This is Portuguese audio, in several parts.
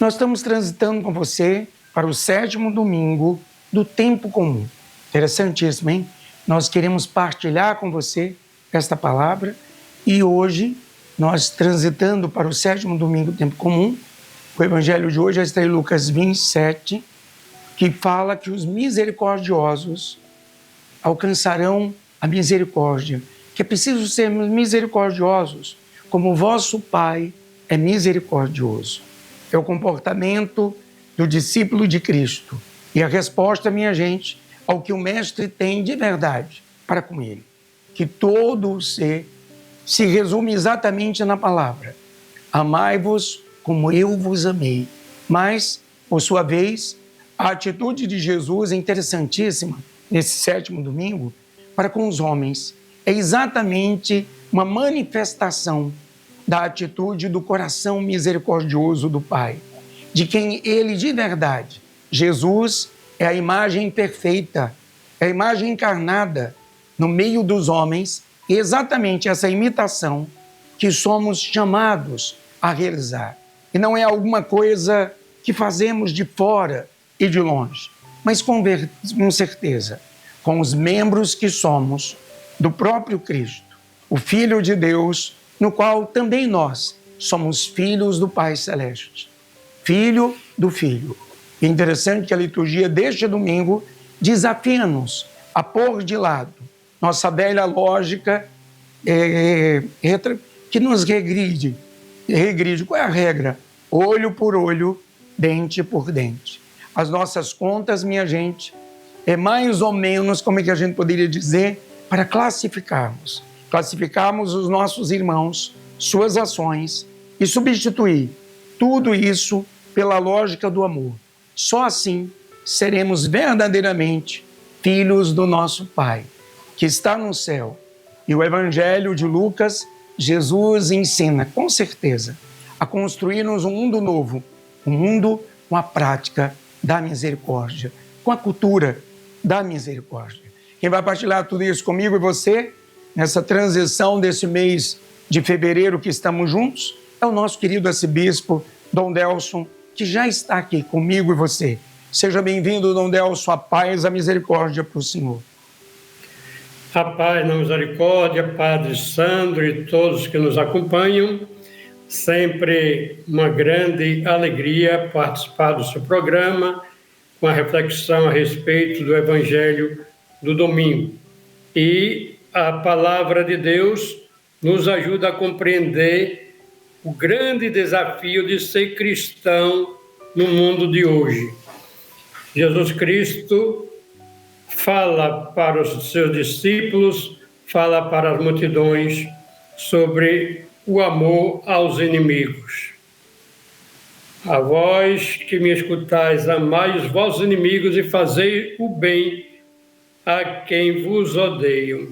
Nós estamos transitando com você para o 7º domingo do tempo comum. Interessantíssimo, hein? Nós queremos partilhar com você esta palavra e hoje, nós transitando para o 7º domingo do tempo comum, o evangelho de hoje está em Lucas 27, que fala que os misericordiosos alcançarão a misericórdia, que é preciso sermos misericordiosos, como o vosso Pai é misericordioso. É o comportamento do discípulo de Cristo e a resposta, minha gente, ao que o Mestre tem de verdade para com ele. Que todo o ser se resume exatamente na palavra: amai-vos como eu vos amei. Mas, por sua vez, a atitude de Jesus é interessantíssima nesse 7º domingo para com os homens. É exatamente uma manifestação da atitude do coração misericordioso do Pai, de quem ele de verdade, Jesus, é a imagem perfeita, é a imagem encarnada no meio dos homens, e exatamente essa imitação que somos chamados a realizar. E não é alguma coisa que fazemos de fora e de longe, mas com certeza, com os membros que somos do próprio Cristo, o Filho de Deus, no qual também nós somos filhos do Pai Celeste, filho do Filho. É interessante que a liturgia deste domingo desafia-nos a pôr de lado nossa velha lógica que nos regride. Qual é a regra? Olho por olho, dente por dente. As nossas contas, minha gente, é mais ou menos, como é que a gente poderia dizer, para classificarmos os nossos irmãos, suas ações, e substituir tudo isso pela lógica do amor. Só assim seremos verdadeiramente filhos do nosso Pai, que está no céu. E o Evangelho de Lucas, Jesus ensina, com certeza, a construir-nos um mundo novo, um mundo com a prática da misericórdia, com a cultura da misericórdia. Quem vai partilhar tudo isso comigo e você, nessa transição desse mês de fevereiro que estamos juntos, é o nosso querido arcebispo Dom Delson, que já está aqui comigo e você. Seja bem-vindo, Dom Delson, a paz, a misericórdia para o Senhor. A paz na misericórdia, Padre Sandro e todos que nos acompanham. Sempre uma grande alegria participar do seu programa, com a reflexão a respeito do Evangelho do domingo. E a palavra de Deus nos ajuda a compreender o grande desafio de ser cristão no mundo de hoje. Jesus Cristo fala para os seus discípulos, fala para as multidões sobre o amor aos inimigos. A vós que me escutais, amai os vossos inimigos e fazei o bem a quem vos odeiam.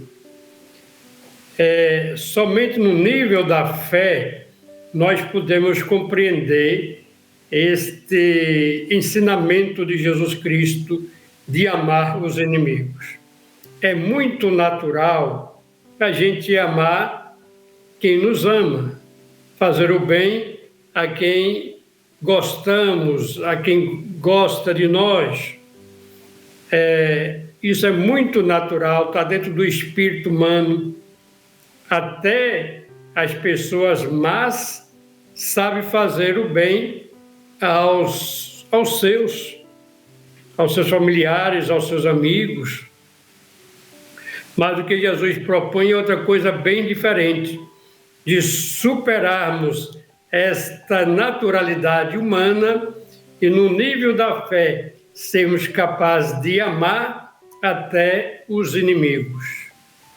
Somente no nível da fé nós podemos compreender este ensinamento de Jesus Cristo de amar os inimigos. É muito natural a gente amar quem nos ama, fazer o bem a quem gostamos, a quem gosta de nós. Isso é muito natural, está dentro do espírito humano. Até as pessoas más sabem fazer o bem aos seus familiares, aos seus amigos. Mas o que Jesus propõe é outra coisa bem diferente, de superarmos esta naturalidade humana e, no nível da fé, sermos capazes de amar até os inimigos,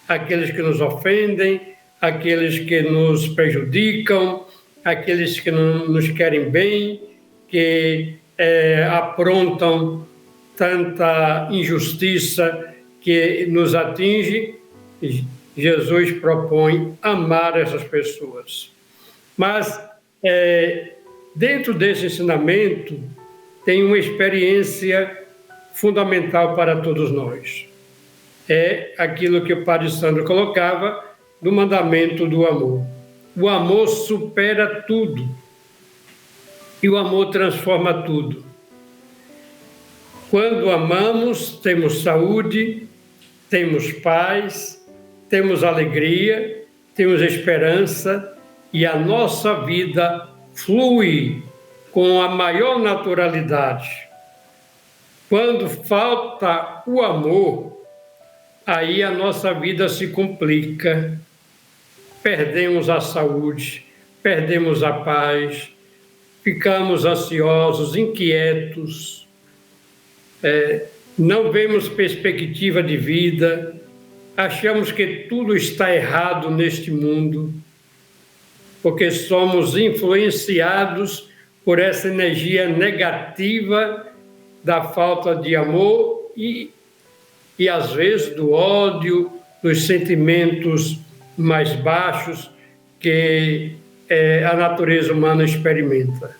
aqueles que nos ofendem, aqueles que nos prejudicam, aqueles que não nos querem bem, que aprontam tanta injustiça que nos atinge. Jesus propõe amar essas pessoas. Mas, dentro desse ensinamento, tem uma experiência fundamental para todos nós. É aquilo que o Padre Sandro colocava do mandamento do amor. O amor supera tudo. E o amor transforma tudo. Quando amamos, temos saúde, temos paz, temos alegria, temos esperança e a nossa vida flui com a maior naturalidade. Quando falta o amor, aí a nossa vida se complica. Perdemos a saúde, perdemos a paz, ficamos ansiosos, inquietos, não vemos perspectiva de vida, achamos que tudo está errado neste mundo, porque somos influenciados por essa energia negativa da falta de amor e às vezes do ódio, dos sentimentos mais baixos que a natureza humana experimenta.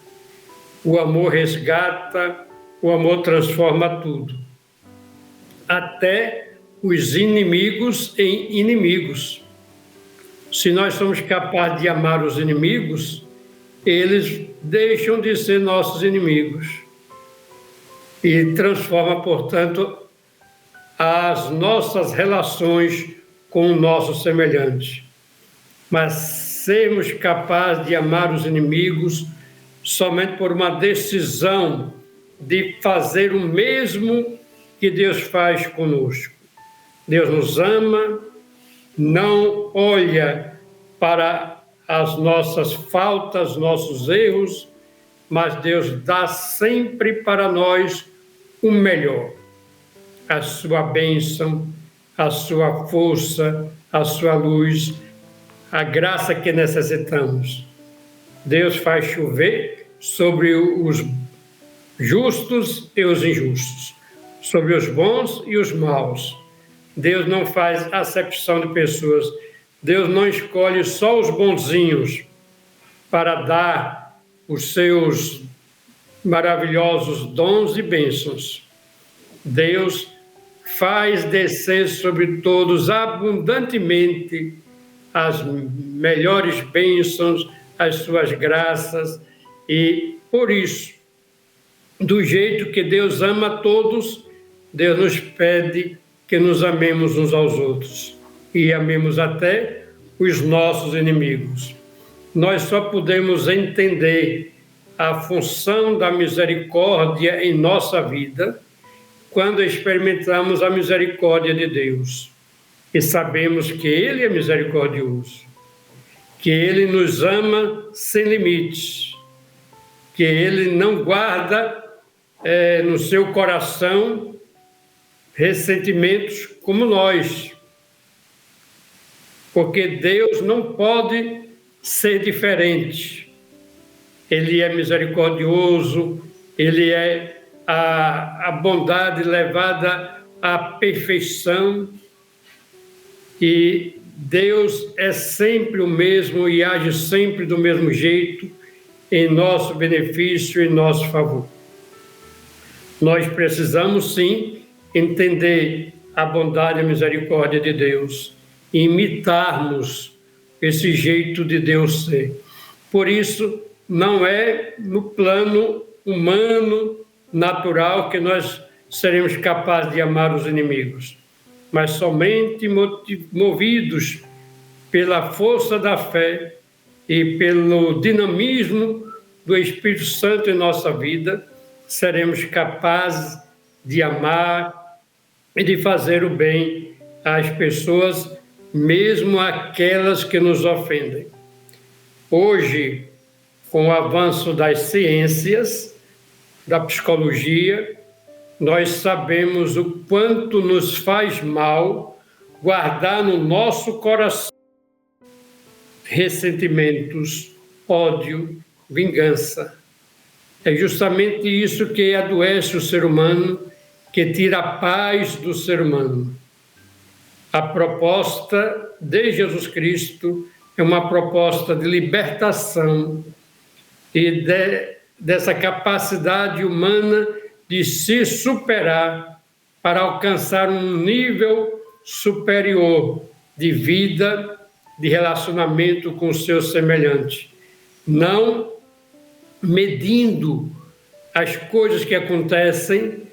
O amor resgata, o amor transforma tudo. Até os inimigos em inimigos. Se nós somos capazes de amar os inimigos, eles deixam de ser nossos inimigos. E transforma, portanto, as nossas relações com o nosso semelhante. Mas sermos capazes de amar os inimigos somente por uma decisão de fazer o mesmo que Deus faz conosco. Deus nos ama, não olha para as nossas faltas, nossos erros, mas Deus dá sempre para nós o melhor. A sua bênção, a sua força, a sua luz, a graça que necessitamos. Deus faz chover sobre os justos e os injustos, sobre os bons e os maus. Deus não faz acepção de pessoas. Deus não escolhe só os bonzinhos para dar os seus maravilhosos dons e bênçãos. Deus faz descer sobre todos abundantemente as melhores bênçãos, as suas graças, e por isso, do jeito que Deus ama todos, Deus nos pede que nos amemos uns aos outros e amemos até os nossos inimigos. Nós só podemos entender a função da misericórdia em nossa vida quando experimentamos a misericórdia de Deus e sabemos que Ele é misericordioso, que Ele nos ama sem limites, que Ele não guarda no seu coração ressentimentos como nós, porque Deus não pode ser diferente. Ele é misericordioso, Ele é a bondade levada à perfeição, e Deus é sempre o mesmo e age sempre do mesmo jeito em nosso benefício, em nosso favor. Nós precisamos, sim, entender a bondade e a misericórdia de Deus, e imitarmos esse jeito de Deus ser. Por isso, não é no plano humano, natural, que nós seremos capazes de amar os inimigos, mas somente movidos pela força da fé e pelo dinamismo do Espírito Santo em nossa vida, seremos capazes de amar e de fazer o bem às pessoas, mesmo aquelas que nos ofendem. Hoje, com o avanço das ciências, da psicologia, nós sabemos o quanto nos faz mal guardar no nosso coração ressentimentos, ódio, vingança. É justamente isso que adoece o ser humano, que tira a paz do ser humano. A proposta de Jesus Cristo é uma proposta de libertação e dessa capacidade humana de se superar para alcançar um nível superior de vida, de relacionamento com o seu semelhante. Não medindo as coisas que acontecem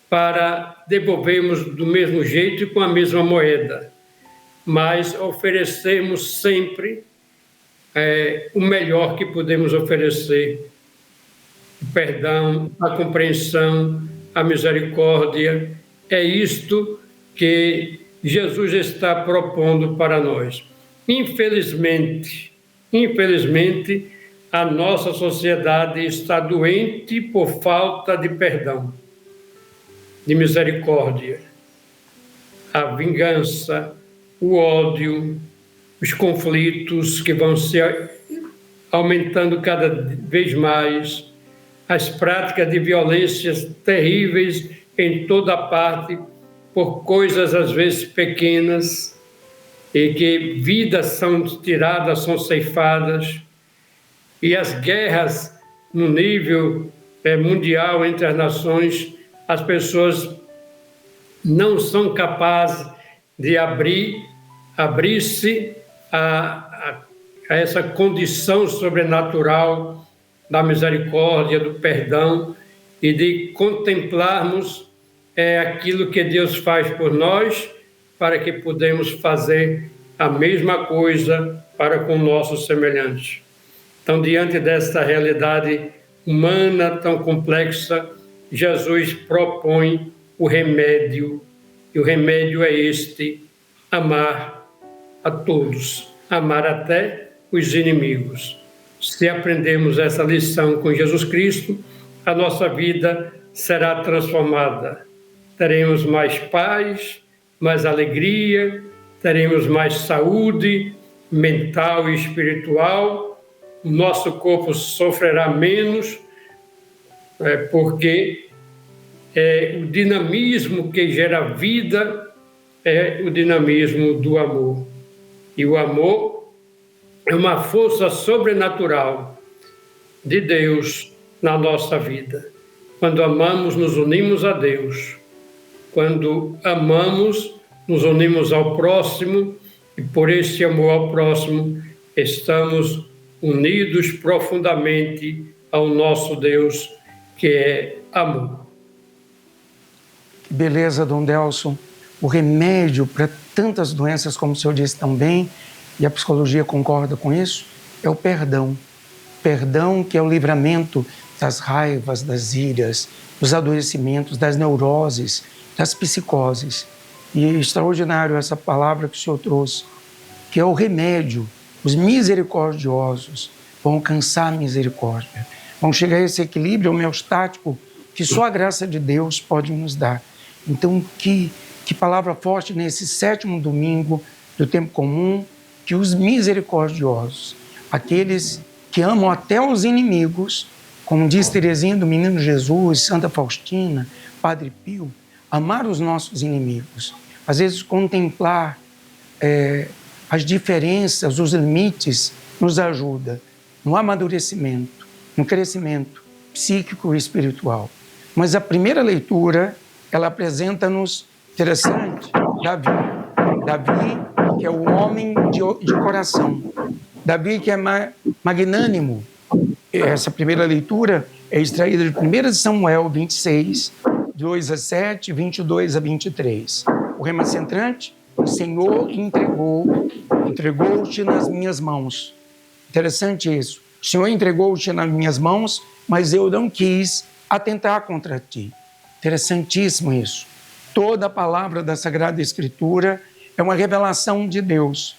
para devolvermos do mesmo jeito e com a mesma moeda, mas oferecemos sempre o melhor que podemos oferecer: o perdão, a compreensão, a misericórdia. É isto que Jesus está propondo para nós. Infelizmente, a nossa sociedade está doente por falta de perdão, de misericórdia. A vingança, o ódio, os conflitos que vão se aumentando cada vez mais, as práticas de violências terríveis em toda parte, por coisas às vezes pequenas, e que vidas são tiradas, são ceifadas, e as guerras no nível mundial entre as nações, as pessoas não são capazes de abrir-se a essa condição sobrenatural da misericórdia, do perdão, e de contemplarmos aquilo que Deus faz por nós, para que podemos fazer a mesma coisa para com nossos semelhantes. Então, diante desta realidade humana tão complexa, Jesus propõe o remédio, e o remédio é este: amar a todos, amar até os inimigos. Se aprendemos essa lição com Jesus Cristo, a nossa vida será transformada. Teremos mais paz, mais alegria, teremos mais saúde mental e espiritual, o nosso corpo sofrerá menos, porque o dinamismo que gera vida é o dinamismo do amor. E o amor é uma força sobrenatural de Deus na nossa vida. Quando amamos, nos unimos a Deus. Quando amamos, nos unimos ao próximo, e por esse amor ao próximo, estamos unidos profundamente ao nosso Deus, que é amor. Beleza, Dom Delson. O remédio para tantas doenças, como o senhor disse também, e a psicologia concorda com isso, é o perdão. Perdão, que é o livramento das raivas, das iras, dos adoecimentos, das neuroses, das psicoses. E é extraordinário essa palavra que o senhor trouxe, que é o remédio. Os misericordiosos vão alcançar a misericórdia, vão chegar a esse equilíbrio homeostático que só a graça de Deus pode nos dar. Então, que palavra forte nesse 7º domingo do tempo comum, que os misericordiosos, aqueles que amam até os inimigos, como diz Teresinha do Menino Jesus, Santa Faustina, Padre Pio, amar os nossos inimigos, às vezes contemplar as diferenças, os limites, nos ajuda no amadurecimento, no crescimento psíquico e espiritual. Mas a primeira leitura, ela apresenta-nos, interessante, Davi, que é o homem de coração, Davi que é magnânimo. Essa primeira leitura é extraída de 1 Samuel 26, 2 a 7, 22 a 23. O rema centrante: o Senhor entregou-te nas minhas mãos. Interessante isso. O Senhor entregou-te nas minhas mãos, mas eu não quis atentar contra ti. Interessantíssimo isso. Toda a palavra da Sagrada Escritura é uma revelação de Deus.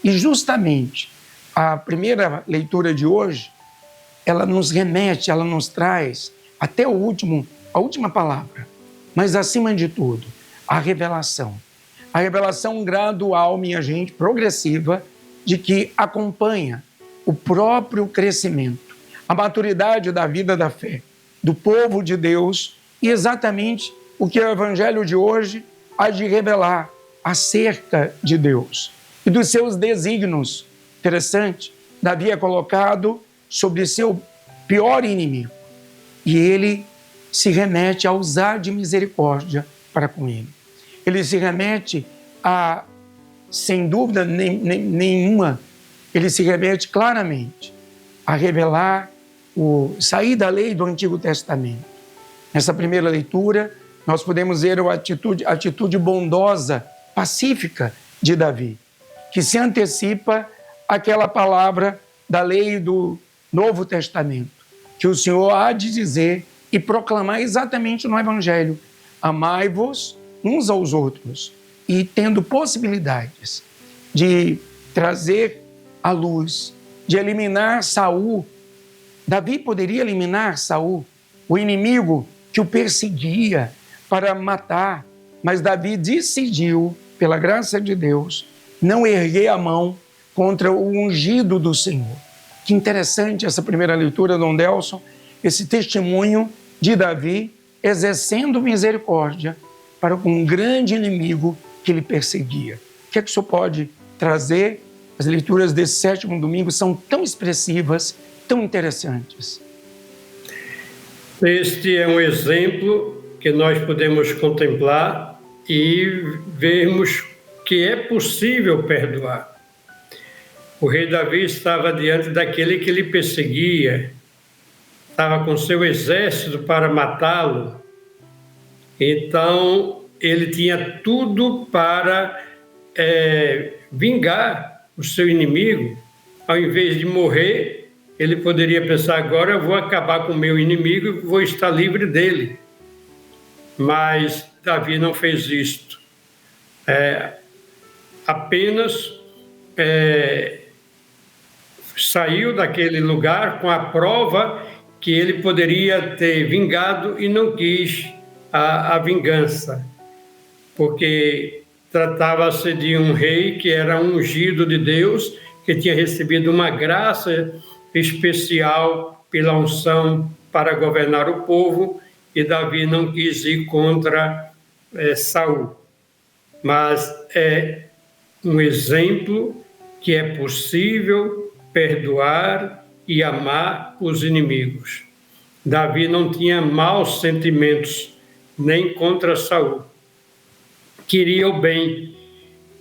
E justamente a primeira leitura de hoje, ela nos remete, ela nos traz até a última palavra. Mas, acima de tudo, a revelação. A revelação gradual, minha gente, progressiva, de que acompanha o próprio crescimento, a maturidade da vida da fé, do povo de Deus, e exatamente o que o Evangelho de hoje há de revelar acerca de Deus e dos seus desígnios. Interessante, Davi é colocado sobre seu pior inimigo e ele se remete a usar de misericórdia para com ele. Ele se remete a, sem dúvida nenhuma, ele se remete claramente a revelar sair da lei do Antigo Testamento. Nessa primeira leitura, nós podemos ver a atitude bondosa, pacífica de Davi, que se antecipa àquela palavra da lei do Novo Testamento, que o Senhor há de dizer e proclamar exatamente no Evangelho: amai-vos uns aos outros, e tendo possibilidades de trazer à luz, de eliminar Saul. Davi poderia eliminar Saul, o inimigo que o perseguia para matar, mas Davi decidiu, pela graça de Deus, não erguer a mão contra o ungido do Senhor. Que interessante essa primeira leitura, Dom Delson, esse testemunho de Davi exercendo misericórdia para um grande inimigo que ele perseguia. O que é que o senhor pode trazer? As leituras desse sétimo domingo são tão expressivas, tão interessantes. Este é um exemplo que nós podemos contemplar e vermos que é possível perdoar. O rei Davi estava diante daquele que lhe perseguia, estava com seu exército para matá-lo. Então, ele tinha tudo para vingar o seu inimigo. Ao invés de morrer, ele poderia pensar: agora eu vou acabar com o meu inimigo e vou estar livre dele. Mas Davi não fez isto. Apenas saiu daquele lugar com a prova que ele poderia ter vingado e não quis a vingança, porque tratava-se de um rei que era ungido de Deus, que tinha recebido uma graça especial pela unção para governar o povo, e Davi não quis ir contra Saul. Mas é um exemplo que é possível perdoar e amar os inimigos. Davi não tinha maus sentimentos nem contra Saul. Queria o bem,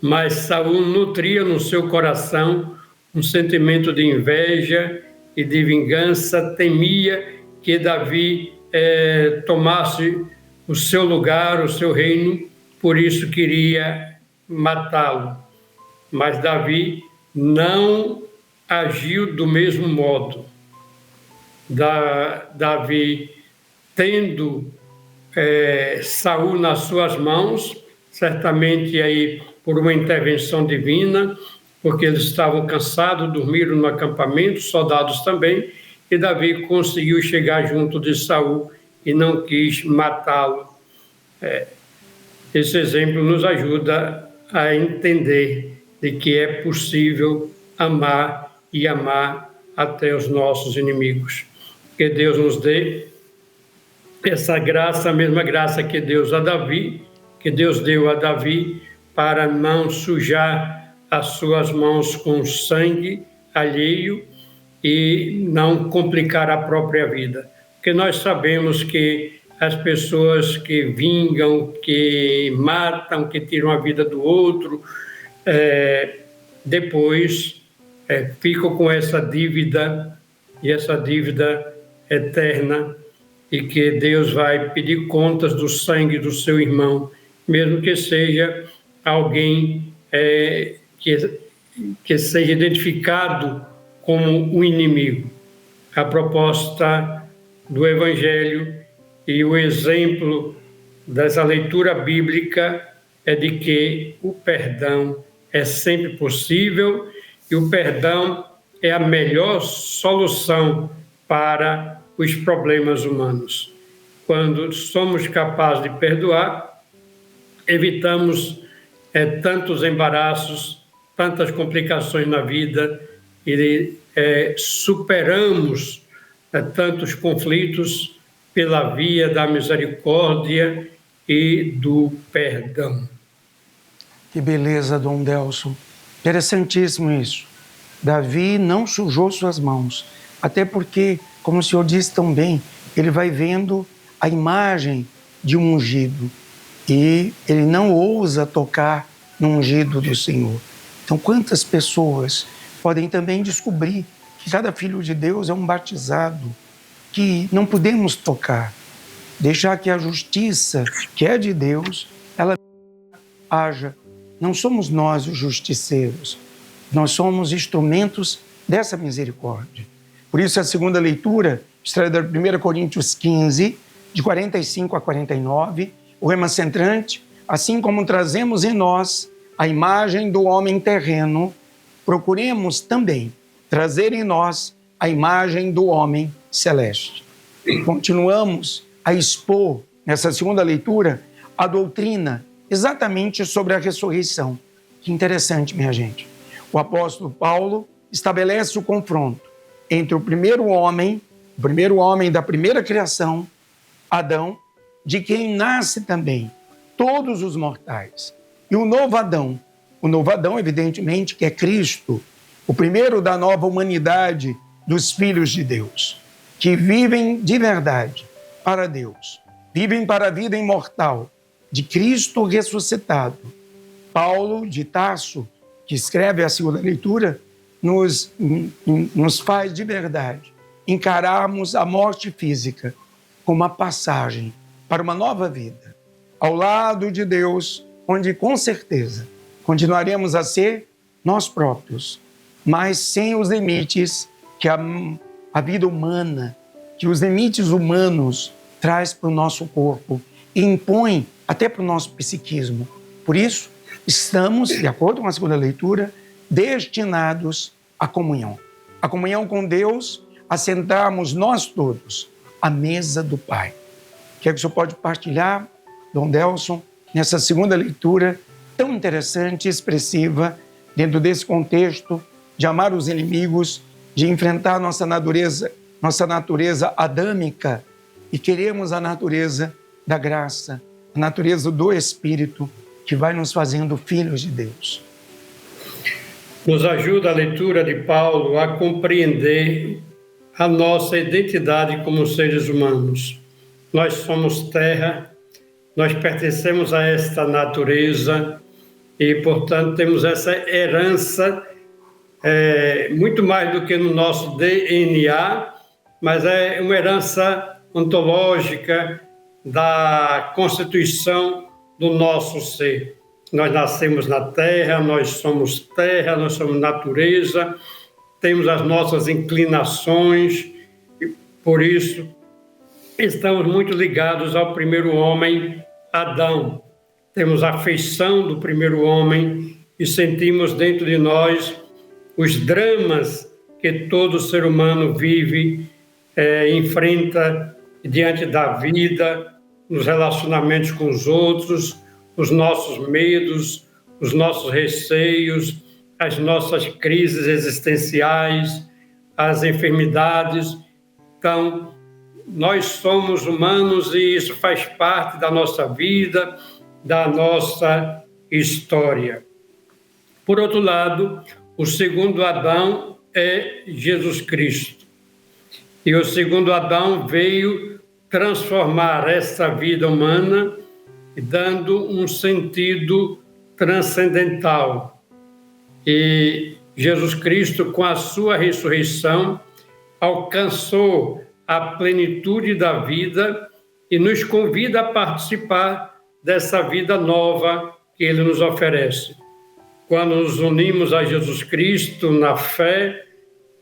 mas Saul nutria no seu coração um sentimento de inveja e de vingança, temia que Davi tomasse o seu lugar, o seu reino, por isso queria matá-lo. Mas Davi não agiu do mesmo modo. Davi, tendo Saul nas suas mãos, certamente aí por uma intervenção divina, porque eles estavam cansados, dormiram no acampamento, soldados também, e Davi conseguiu chegar junto de Saul e não quis matá-lo. Esse exemplo nos ajuda a entender de que é possível amar e amar até os nossos inimigos. Que Deus nos dê essa graça, a mesma graça que Deus deu a Davi, para não sujar as suas mãos com sangue alheio e não complicar a própria vida. Porque nós sabemos que as pessoas que vingam, que matam, que tiram a vida do outro, depois ficam com essa dívida, e essa dívida eterna, e que Deus vai pedir contas do sangue do seu irmão, mesmo que seja alguém que seja identificado como um inimigo. A proposta do Evangelho e o exemplo dessa leitura bíblica é de que o perdão é sempre possível e o perdão é a melhor solução para os problemas humanos. Quando somos capazes de perdoar, evitamos tantos embaraços, tantas complicações na vida e superamos tantos conflitos pela via da misericórdia e do perdão. Que beleza, Dom Delson. Interessantíssimo isso. Davi não sujou suas mãos, até porque, como o senhor disse tão bem, ele vai vendo a imagem de um ungido e ele não ousa tocar no ungido do Senhor. Então, quantas pessoas podem também descobrir que cada filho de Deus é um batizado, que não podemos tocar, deixar que a justiça, que é de Deus, ela haja. Não somos nós os justiceiros, nós somos instrumentos dessa misericórdia. Por isso, a segunda leitura, extraída da 1 Coríntios 15, de 45 a 49, o rema centrante: assim como trazemos em nós a imagem do homem terreno, procuremos também trazer em nós a imagem do homem celeste. Continuamos a expor, nessa segunda leitura, a doutrina exatamente sobre a ressurreição. Que interessante, minha gente. O apóstolo Paulo estabelece o confronto entre o primeiro homem da primeira criação, Adão, de quem nasce também todos os mortais, e o novo Adão, evidentemente, que é Cristo, o primeiro da nova humanidade dos filhos de Deus, que vivem de verdade para Deus, vivem para a vida imortal de Cristo ressuscitado. Paulo de Tarso, que escreve a segunda leitura, nos faz de verdade encararmos a morte física como uma passagem para uma nova vida, ao lado de Deus, onde com certeza continuaremos a ser nós próprios, mas sem os limites que a vida humana, que os limites humanos traz para o nosso corpo e impõe até para o nosso psiquismo. Por isso, estamos, de acordo com a segunda leitura, destinados à comunhão. A comunhão com Deus, a sentarmos nós todos à mesa do Pai. O que é que o senhor pode partilhar, Dom Delson, nessa segunda leitura tão interessante e expressiva, dentro desse contexto de amar os inimigos, de enfrentar nossa natureza adâmica e queremos a natureza da graça, a natureza do Espírito, que vai nos fazendo filhos de Deus. Nos ajuda a leitura de Paulo a compreender a nossa identidade como seres humanos. Nós somos terra, nós pertencemos a esta natureza e, portanto, temos essa herança, muito mais do que no nosso DNA, mas é uma herança ontológica da constituição do nosso ser. Nós nascemos na terra, nós somos natureza, temos as nossas inclinações, e por isso estamos muito ligados ao primeiro homem, Adão. Temos a afeição do primeiro homem e sentimos dentro de nós os dramas que todo ser humano vive, enfrenta diante da vida, nos relacionamentos com os outros, os nossos medos, os nossos receios, as nossas crises existenciais, as enfermidades. Então, nós somos humanos e isso faz parte da nossa vida, da nossa história. Por outro lado, o segundo Adão é Jesus Cristo. E o segundo Adão veio transformar essa vida humana, dando um sentido transcendental. E Jesus Cristo, com a sua ressurreição, alcançou a plenitude da vida e nos convida a participar dessa vida nova que Ele nos oferece. Quando nos unimos a Jesus Cristo na fé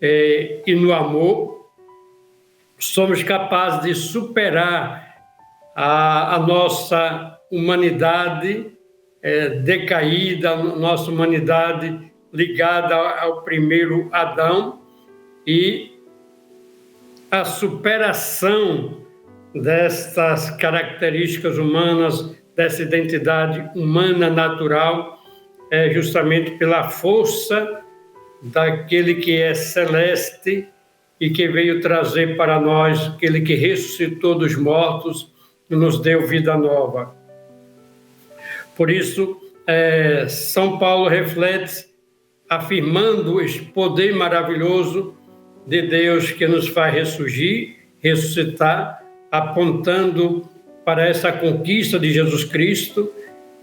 e no amor, somos capazes de superar a nossa humanidade decaída, a nossa humanidade ligada ao primeiro Adão, e a superação destas características humanas, dessa identidade humana natural, é justamente pela força daquele que é celeste e que veio trazer para nós, aquele que ressuscitou dos mortos e nos deu vida nova. Por isso, São Paulo reflete, afirmando esse poder maravilhoso de Deus que nos faz ressurgir, ressuscitar, apontando para essa conquista de Jesus Cristo,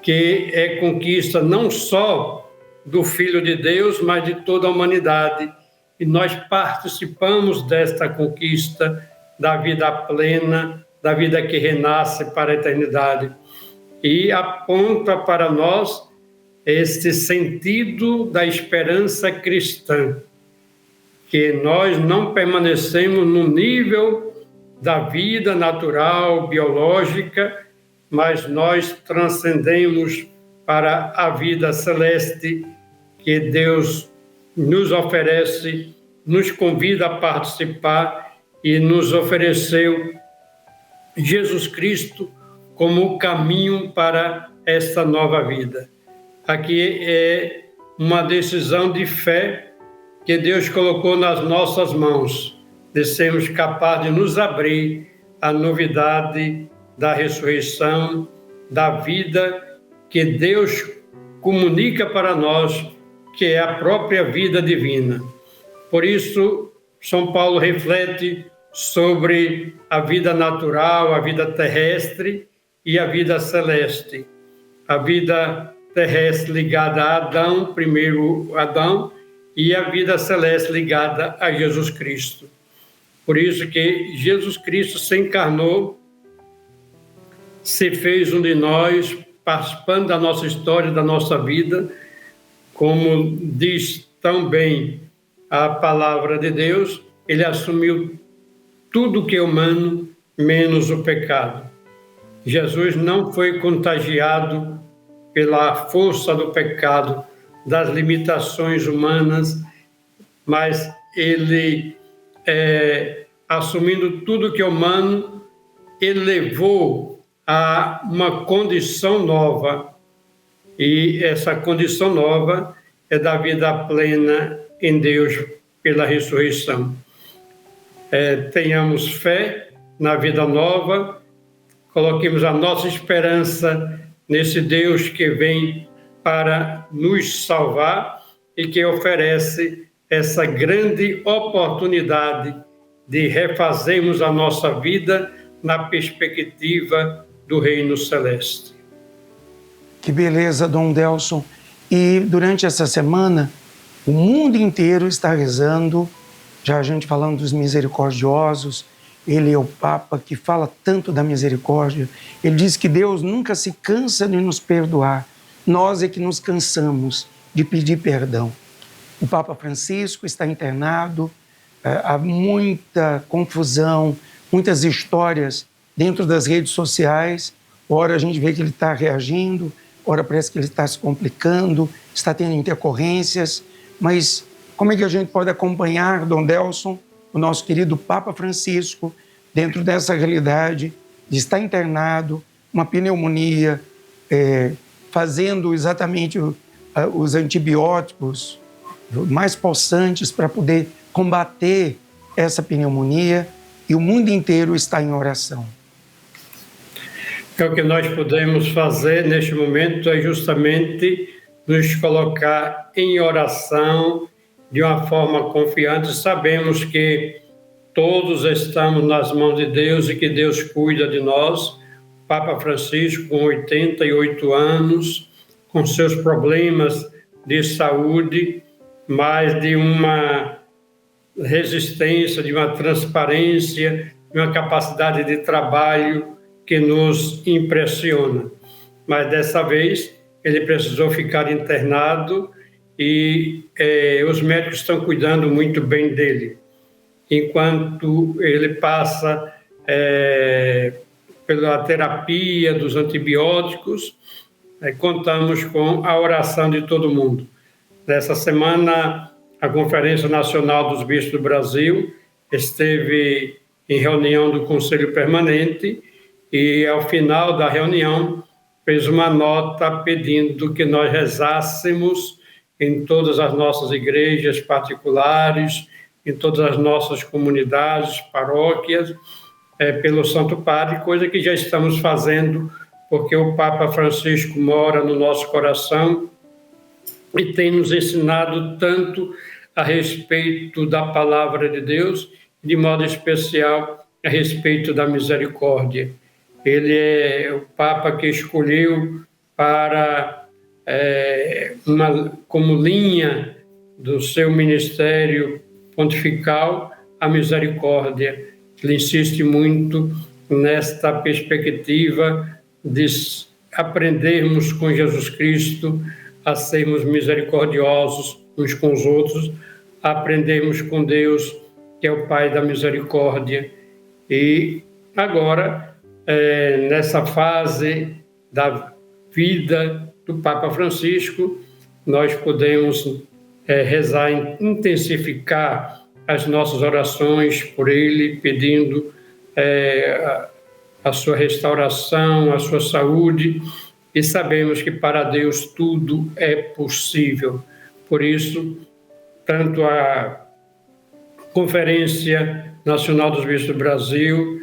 que é conquista não só do Filho de Deus, mas de toda a humanidade. E nós participamos desta conquista da vida plena, da vida que renasce para a eternidade. E aponta para nós este sentido da esperança cristã, que nós não permanecemos no nível da vida natural, biológica, mas nós transcendemos para a vida celeste que Deus nos oferece, nos convida a participar e nos ofereceu Jesus Cristo como o caminho para esta nova vida. Aqui é uma decisão de fé que Deus colocou nas nossas mãos, de sermos capazes de nos abrir à novidade da ressurreição, da vida que Deus comunica para nós, que é a própria vida divina. Por isso, São Paulo reflete sobre a vida natural, a vida terrestre e a vida celeste. A vida terrestre ligada a Adão, primeiro Adão, e a vida celeste ligada a Jesus Cristo. Por isso que Jesus Cristo se encarnou, se fez um de nós, participando da nossa história, da nossa vida, como diz tão bem a palavra de Deus, ele assumiu tudo que é humano, menos o pecado. Jesus não foi contagiado pela força do pecado, das limitações humanas, mas ele, assumindo tudo que é humano, ele levou a uma condição nova, e essa condição nova é da vida plena em Deus pela ressurreição. Tenhamos fé na vida nova, coloquemos a nossa esperança nesse Deus que vem para nos salvar e que oferece essa grande oportunidade de refazermos a nossa vida na perspectiva do Reino Celeste. Que beleza, Dom Delson. E durante essa semana, o mundo inteiro está rezando, já a gente falando dos misericordiosos, ele é o Papa que fala tanto da misericórdia. Ele diz que Deus nunca se cansa de nos perdoar, nós é que nos cansamos de pedir perdão. O Papa Francisco está internado, há muita confusão, muitas histórias dentro das redes sociais. Ora a gente vê que ele está reagindo, ora parece que ele está se complicando, está tendo intercorrências, mas como é que a gente pode acompanhar, Dom Delson, o nosso querido Papa Francisco, dentro dessa realidade de estar internado, uma pneumonia, fazendo exatamente os antibióticos mais possantes para poder combater essa pneumonia, e o mundo inteiro está em oração. O que nós podemos fazer neste momento é justamente nos colocar em oração de uma forma confiante. Sabemos que todos estamos nas mãos de Deus e que Deus cuida de nós. Papa Francisco, com 88 anos, com seus problemas de saúde, mas de uma resistência, de uma transparência, de uma capacidade de trabalho que nos impressiona. Mas dessa vez ele precisou ficar internado e os médicos estão cuidando muito bem dele. Enquanto ele passa pela terapia dos antibióticos, contamos com a oração de todo mundo. Nessa semana, a Conferência Nacional dos Bispos do Brasil esteve em reunião do Conselho Permanente e, ao final da reunião, fez uma nota pedindo que nós rezássemos em todas as nossas igrejas particulares, em todas as nossas comunidades, paróquias, pelo Santo Padre, coisa que já estamos fazendo, porque o Papa Francisco mora no nosso coração e tem nos ensinado tanto a respeito da palavra de Deus, de modo especial a respeito da misericórdia. Ele é o Papa que escolheu para como linha do seu ministério pontifical a misericórdia. Ele insiste muito nesta perspectiva de aprendermos com Jesus Cristo a sermos misericordiosos uns com os outros, a aprendermos com Deus, que é o Pai da misericórdia. E agora, nessa fase da vida do Papa Francisco, nós podemos rezar, intensificar as nossas orações por ele, pedindo a sua restauração, a sua saúde, e sabemos que para Deus tudo é possível. Por isso, tanto a Conferência Nacional dos Bispos do Brasil,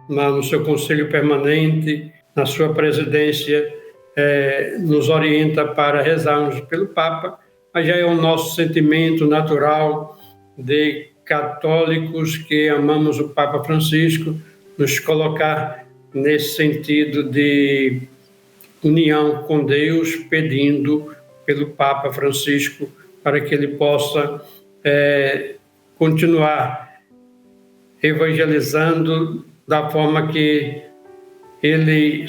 no seu Conselho Permanente, na sua presidência, nos orienta para rezarmos pelo Papa, mas já é o nosso sentimento natural de católicos que amamos o Papa Francisco, nos colocar nesse sentido de união com Deus, pedindo pelo Papa Francisco para que ele possa continuar evangelizando da forma que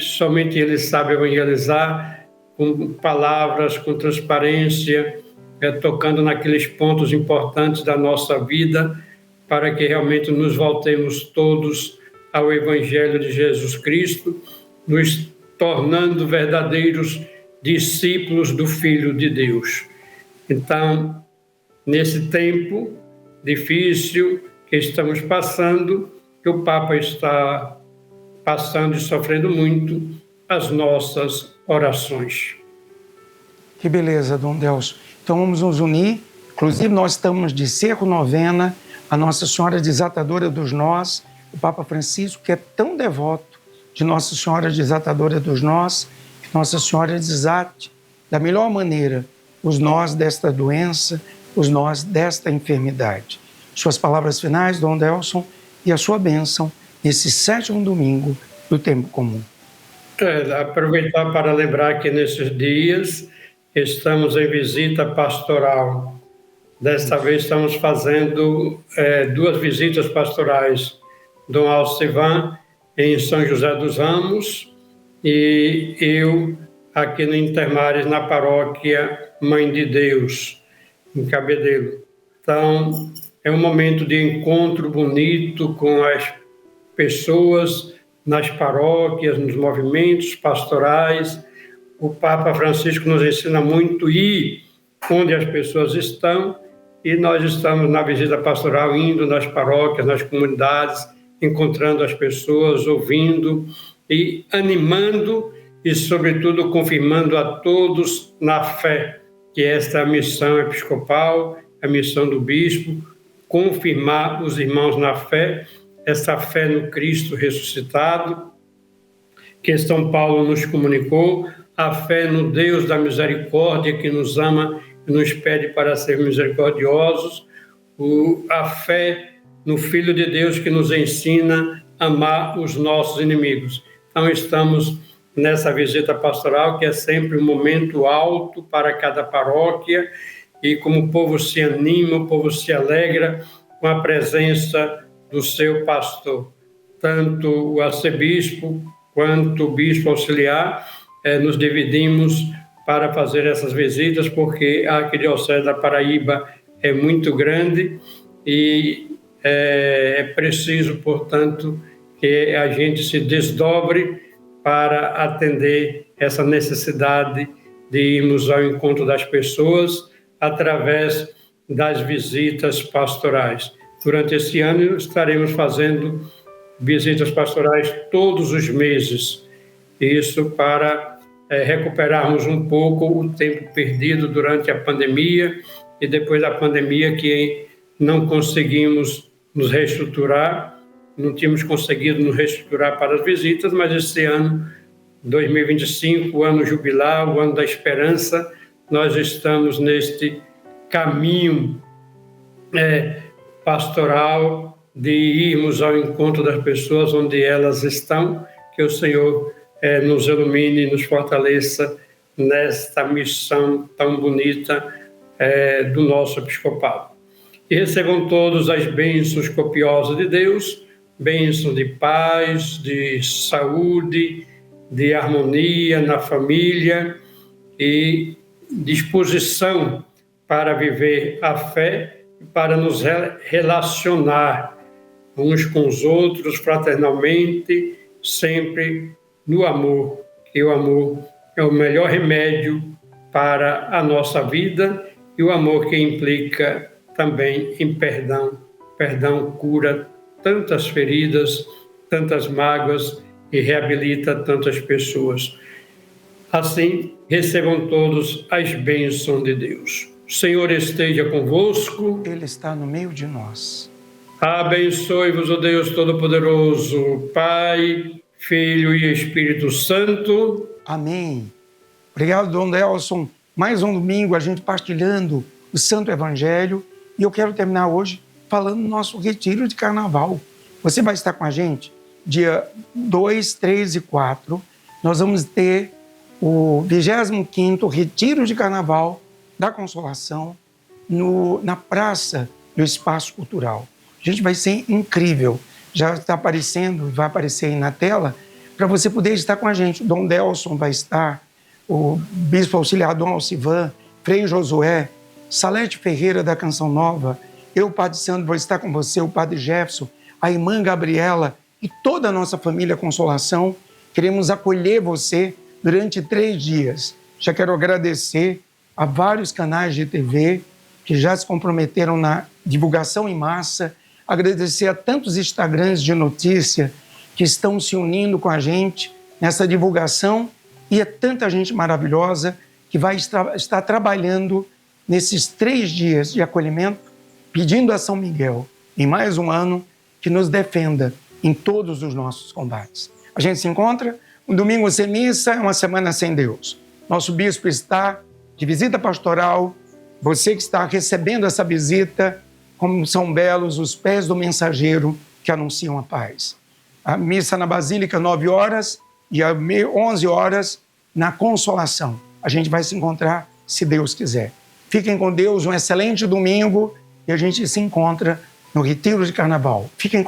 somente ele sabe evangelizar, com palavras, com transparência, tocando naqueles pontos importantes da nossa vida, para que realmente nos voltemos todos ao Evangelho de Jesus Cristo, nos tornando verdadeiros discípulos do Filho de Deus. Então, nesse tempo difícil que estamos passando, que o Papa está passando e sofrendo muito, as nossas orações. Que beleza, Dom Delcio. Então vamos nos unir. Inclusive nós estamos de cerco novena a Nossa Senhora Desatadora dos Nós, o Papa Francisco, que é tão devoto de Nossa Senhora Desatadora dos Nós, que Nossa Senhora desate da melhor maneira os nós desta doença, os nós desta enfermidade. Suas palavras finais, Dom Delson, e a sua bênção nesse 7º domingo do tempo comum. Aproveitar para lembrar que nesses dias estamos em visita pastoral. Desta vez estamos fazendo 2 visitas pastorais. Dom Alcivan em São José dos Ramos e eu aqui no Intermares, na paróquia Mãe de Deus, em Cabedelo. Então, é um momento de encontro bonito com as pessoas nas paróquias, nos movimentos pastorais. O Papa Francisco nos ensina muito a ir onde as pessoas estão, e nós estamos na visita pastoral indo nas paróquias, nas comunidades, encontrando as pessoas, ouvindo e animando e, sobretudo, confirmando a todos na fé, que esta é a missão episcopal, a missão do bispo, confirmar os irmãos na fé, essa fé no Cristo ressuscitado, que São Paulo nos comunicou, a fé no Deus da misericórdia que nos ama e nos pede para ser misericordiosos, a fé no Filho de Deus que nos ensina a amar os nossos inimigos. Então estamos nessa visita pastoral, que é sempre um momento alto para cada paróquia, e como o povo se anima, o povo se alegra com a presença do seu pastor. Tanto o arcebispo quanto o bispo auxiliar, nos dividimos para fazer essas visitas, porque a Arquidiocese da Paraíba é muito grande e é preciso, portanto, que a gente se desdobre para atender essa necessidade de irmos ao encontro das pessoas através das visitas pastorais. Durante esse ano estaremos fazendo visitas pastorais todos os meses, isso para recuperarmos um pouco o tempo perdido durante a pandemia e depois da pandemia, que não conseguimos nos reestruturar, não tínhamos conseguido nos reestruturar para as visitas, mas esse ano, 2025, o ano jubilar, o ano da esperança, nós estamos neste caminho pastoral de irmos ao encontro das pessoas onde elas estão, que o Senhor nos ilumine e nos fortaleça nesta missão tão bonita do nosso episcopado. E recebam todos as bênçãos copiosas de Deus, bênção de paz, de saúde, de harmonia na família e disposição para viver a fé, para nos relacionar uns com os outros fraternalmente, sempre no amor, que o amor é o melhor remédio para a nossa vida e o amor que implica também em perdão. Perdão cura tantas feridas, tantas mágoas e reabilita tantas pessoas. Assim, recebam todos as bênçãos de Deus. O Senhor esteja convosco. Ele está no meio de nós. Abençoe-vos o Deus Todo-Poderoso, Pai, Filho e Espírito Santo. Amém. Obrigado, Dom Delson. Mais um domingo a gente partilhando o Santo Evangelho. E eu quero terminar hoje falando do nosso retiro de carnaval. Você vai estar com a gente dia 2, 3 e 4. Nós vamos ter o 25º Retiro de Carnaval da Consolação na Praça do Espaço Cultural. Gente, vai ser incrível. Já está aparecendo, vai aparecer aí na tela, para você poder estar com a gente. O Dom Delson vai estar, o Bispo Auxiliar Dom Alcivan, Frei Josué, Salete Ferreira da Canção Nova, eu, Padre Sandro, vou estar com você, o Padre Jefferson, a irmã Gabriela e toda a nossa família Consolação. Queremos acolher você durante 3 dias. Já quero agradecer a vários canais de TV que já se comprometeram na divulgação em massa, agradecer a tantos Instagrams de notícia que estão se unindo com a gente nessa divulgação e a tanta gente maravilhosa que vai estar trabalhando nesses 3 dias de acolhimento, pedindo a São Miguel, em mais um ano, que nos defenda em todos os nossos combates. A gente se encontra um domingo sem missa, é uma semana sem Deus. Nosso bispo está de visita pastoral, você que está recebendo essa visita, como são belos os pés do mensageiro que anunciam a paz. A missa na Basílica, 9 horas, e às 11 horas, na Consolação. A gente vai se encontrar, se Deus quiser. Fiquem com Deus, um excelente domingo, e a gente se encontra no Retiro de Carnaval. Fiquem